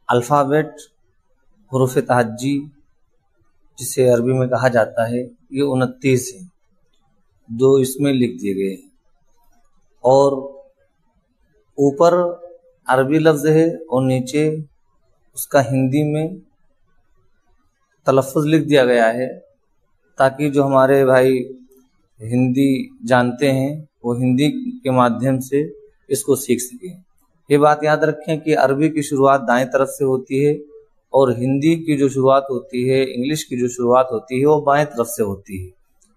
Alphabet حروف تہجی جسے عربی میں کہا جاتا ہے یہ 29 ہیں جو اس میں لکھ دیے گئے ہیں، اور اوپر عربی لفظ ہے اور نیچے اس کا ہندی میں تلفظ لکھ دیا گیا ہے تاکہ جو ہمارے بھائی ہندی جانتے ہیں وہ ہندی کے مادھیم سے اس کو سیکھ سکیں۔ یہ بات یاد رکھیں کہ عربی کی شروعات دائیں طرف سے ہوتی ہے اور ہندی کی جو شروعات ہوتی ہے، انگلش کی جو شروعات ہوتی ہے وہ بائیں طرف سے ہوتی ہے،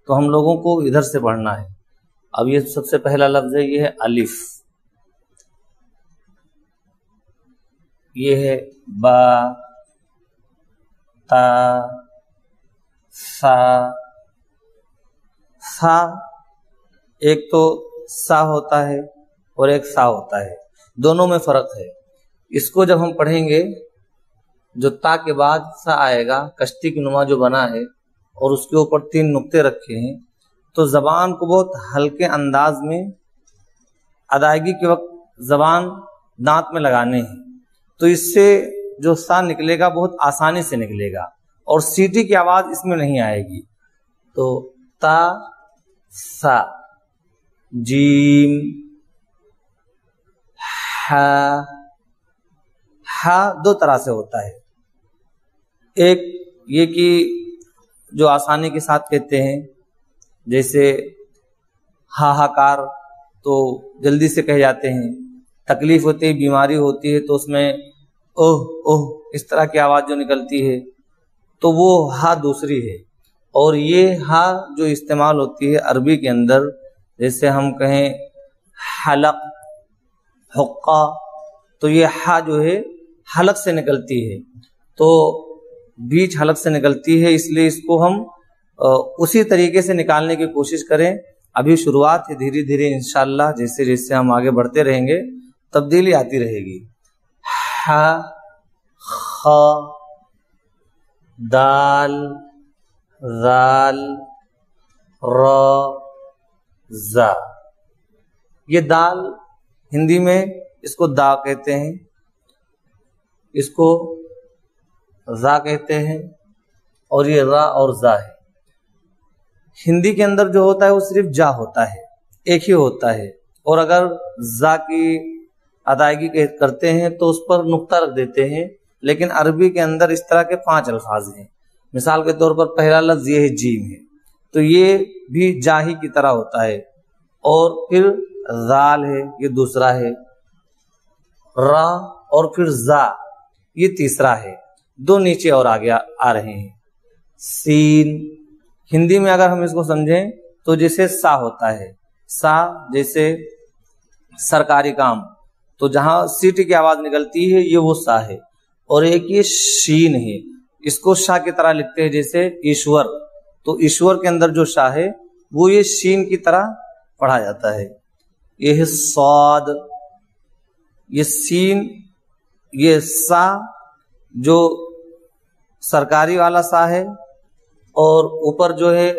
تو ہم لوگوں کو ادھر سے پڑھنا ہے۔ اب یہ سب سے پہلا لفظ ہے، یہ ہے الف، یہ ہے با، تا، سا۔ سا ایک تو سا ہوتا ہے اور ایک سا ہوتا ہے، دونوں میں فرق ہے۔ اس کو جب ہم پڑھیں گے، جو تا کے بعد سا آئے گا، کشتی کی نما جو بنا ہے اور اس کے اوپر 3 نقطے رکھے ہیں، تو زبان کو بہت ہلکے انداز میں ادائیگی کے وقت زبان دانت میں لگانے ہیں، تو اس سے جو سا نکلے گا بہت آسانی سے نکلے گا اور سیٹی کی آواز اس میں نہیں آئے گی۔ تو تا، سا، جیم، ہا۔ ہا 2 طرح سے ہوتا ہے، ایک یہ کہ جو آسانی کے ساتھ کہتے ہیں، جیسے ہاہاکار تو جلدی سے کہہ جاتے ہیں، تکلیف ہوتی ہے، بیماری ہوتی ہے تو اس میں اوہ اوہ اس طرح کی آواز جو نکلتی ہے تو وہ ہا دوسری ہے۔ اور یہ ہا جو استعمال ہوتی ہے عربی کے اندر، جیسے ہم کہیں حلق، حقہ، تو یہ ہا جو ہے حلق سے نکلتی ہے، تو بیچ حلق سے نکلتی ہے، اس لیے اس کو ہم اسی طریقے سے نکالنے کی کوشش کریں۔ ابھی شروعات ہے، دھیرے دھیرے انشاءاللہ جیسے جیسے ہم آگے بڑھتے رہیں گے تبدیلی آتی رہے گی۔ ہا، خا، دال، ذال، را، زا۔ یہ دال ہندی میں اس کو دا کہتے ہیں، اس کو زا کہتے ہیں، اور یہ را اور زا ہے۔ ہندی کے اندر جو ہوتا ہے وہ صرف جا ہوتا ہے، ایک ہی ہوتا ہے، اور اگر زا کی ادائیگی کرتے ہیں تو اس پر نقطہ رکھ دیتے ہیں، لیکن عربی کے اندر اس طرح کے 5 الفاظ ہیں۔ مثال کے طور پر پہلا لفظ یہ ہے جیم ہے، تو یہ بھی جاہی کی طرح ہوتا ہے، اور پھر ذال ہے، یہ دوسرا ہے، را اور پھر زا یہ تیسرا ہے، 2 نیچے اور آگے آ رہے ہیں۔ سین ہندی میں اگر ہم اس کو سمجھیں تو جیسے سا ہوتا ہے، سا جیسے سرکاری کام، تو جہاں سیٹی کی آواز نکلتی ہے یہ وہ سا ہے، اور ایک یہ شین ہے، اس کو شاہ کی طرح لکھتے ہیں، جیسے ایشور، تو ایشور کے اندر جو شاہ ہے وہ یہ شین کی طرح پڑھا جاتا ہے۔ یہ ہے صاد، یہ سین، یہ سا جو سرکاری والا سا ہے، اور اوپر جو ہے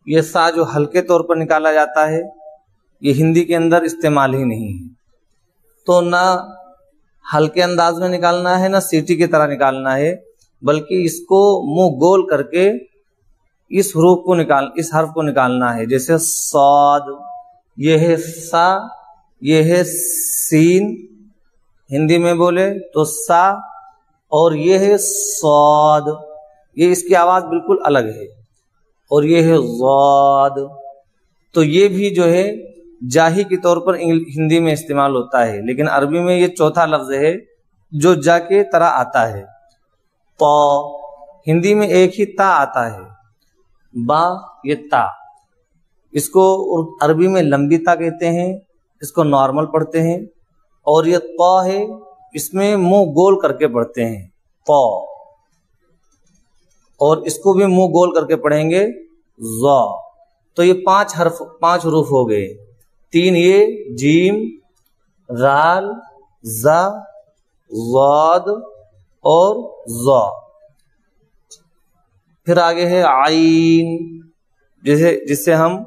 یہ سا جو ہلکے طور پر نکالا جاتا ہے، یہ ہندی کے اندر استعمال ہی نہیں ہے، تو نہ ہلکے انداز میں نکالنا ہے نہ سیٹی کی طرح نکالنا ہے، بلکہ اس کو منہ گول کر کے اس حرف کو نکالنا ہے، جیسے صاد، یہ ہے سا، یہ ہے سین، ہندی میں بولے تو سا، اور یہ ہے صاد، یہ اس کی آواز بالکل الگ ہے، اور یہ ہے ضاد، تو یہ بھی جو ہے جاہی کے طور پر ہندی میں استعمال ہوتا ہے، لیکن عربی میں یہ چوتھا لفظ ہے جو جا کے طرح آتا ہے۔ تا ہندی میں ایک ہی تا آتا ہے، با یہ تا، اس کو عربی میں لمبی تا کہتے ہیں، اس کو نارمل پڑھتے ہیں، اور یہ تا ہے اس میں منہ گول کر کے پڑھتے ہیں، تا، اور اس کو بھی منہ گول کر کے پڑھیں گے، ضا۔ تو یہ 5 حروف ہو گئے، 3 یہ جیم، ذال، زا، ضاد اور ضا۔ پھر آگے ہے عین، جسے ہم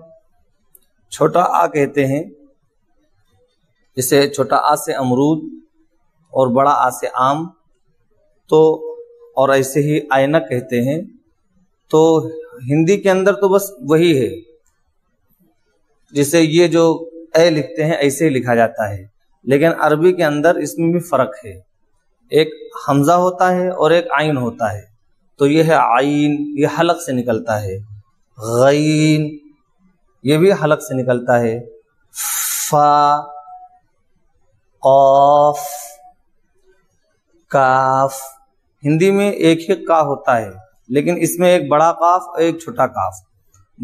چھوٹا آ کہتے ہیں، جسے چھوٹا آ سے امرود اور بڑا آ سے عام، تو اور ایسے ہی آئینہ کہتے ہیں۔ تو ہندی کے اندر تو بس وہی ہے، جسے یہ جو اے لکھتے ہیں ایسے ہی لکھا جاتا ہے، لیکن عربی کے اندر اس میں بھی فرق ہے، ایک حمزہ ہوتا ہے اور ایک عین ہوتا ہے۔ تو یہ ہے عین، یہ حلق سے نکلتا ہے۔ غین، یہ بھی حلق سے نکلتا ہے۔ فا، قاف، کاف۔ ہندی میں ایک ہی کا ہوتا ہے، لیکن اس میں ایک بڑا قاف اور ایک چھوٹا قاف۔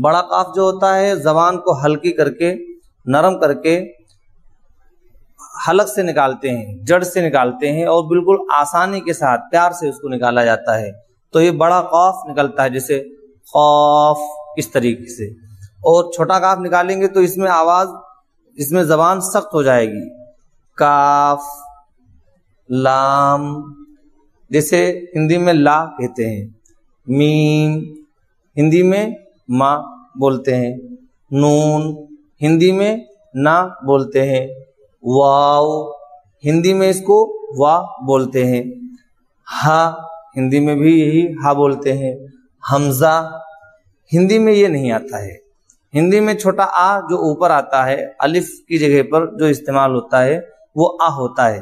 بڑا قاف جو ہوتا ہے زبان کو ہلکی کر کے، نرم کر کے حلق سے نکالتے ہیں، جڑ سے نکالتے ہیں، اور بالکل آسانی کے ساتھ پیار سے اس کو نکالا جاتا ہے۔ تو یہ بڑا قاف نکلتا ہے، جیسے قاف، اس طریقے سے۔ اور چھوٹا قاف نکالیں گے تو اس میں آواز، اس میں زبان سخت ہو جائے گی۔ کاف، لام، جیسے ہندی میں لا کہتے ہیں۔ میم، ہندی میں ماں بولتے ہیں۔ نون، ہندی میں نا بولتے ہیں۔ واو، ہندی میں اس کو وا بولتے ہیں۔ ہا، ہندی میں بھی یہی ہا بولتے ہیں۔ حمزہ، ہندی میں یہ نہیں آتا ہے۔ ہندی میں چھوٹا آ جو اوپر آتا ہے الف کی جگہ پر جو استعمال ہوتا ہے وہ آ ہوتا ہے۔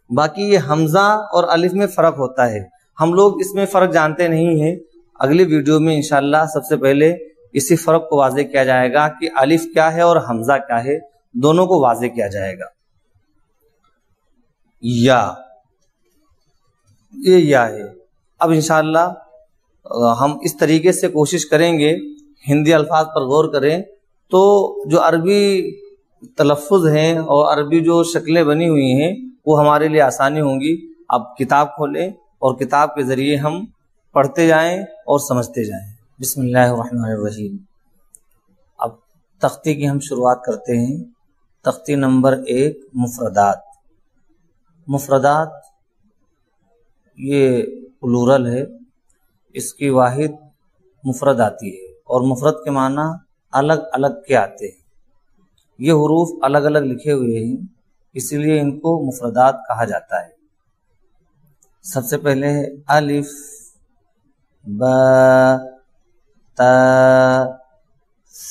باقی یہ حمزہ اور الف میں فرق ہوتا ہے، ہم لوگ اس میں فرق جانتے نہیں ہیں۔ اگلی ویڈیو میں انشاءاللہ سب سے پہلے اسی فرق کو واضح کیا جائے گا کہ الف کیا ہے اور حمزہ کیا ہے، دونوں کو واضح کیا جائے گا۔ یا، یہ یا ہے۔ اب انشاءاللہ ہم اس طریقے سے کوشش کریں گے، ہندی الفاظ پر غور کریں تو جو عربی تلفظ ہیں اور عربی جو شکلیں بنی ہوئی ہیں وہ ہمارے لیے آسانی ہوں گی۔ اب کتاب کھولیں اور کتاب کے ذریعے ہم پڑھتے جائیں اور سمجھتے جائیں۔ بسم اللہ الرحمن الرحیم۔ اب تختی کی ہم شروعات کرتے ہیں۔ تختی نمبر 1، مفردات۔ مفردات یہ پلورل ہے، اس کی واحد مفرد آتی ہے، اور مفرد کے معنی الگ الگ کے آتے ہیں۔ یہ حروف الگ الگ لکھے ہوئے ہیں، اسی لیے ان کو مفردات کہا جاتا ہے۔ سب سے پہلے ہے الف، با، تا،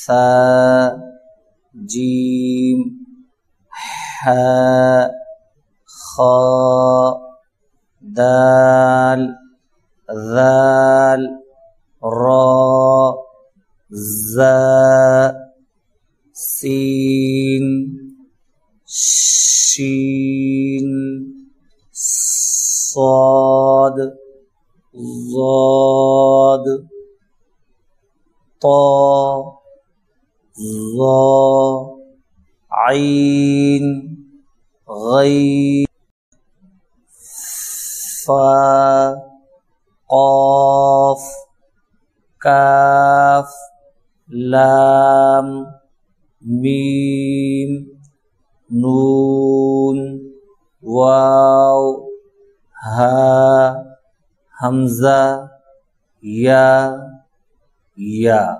سا، جیم، ح، خا، دال، ذال، را، زا، سین، شین، صاد، ضاد، طا، ظا، عین، غین، فا، قاف، کاف، لام، میم، نون، واو، ہا، حمزہ، یا، یا۔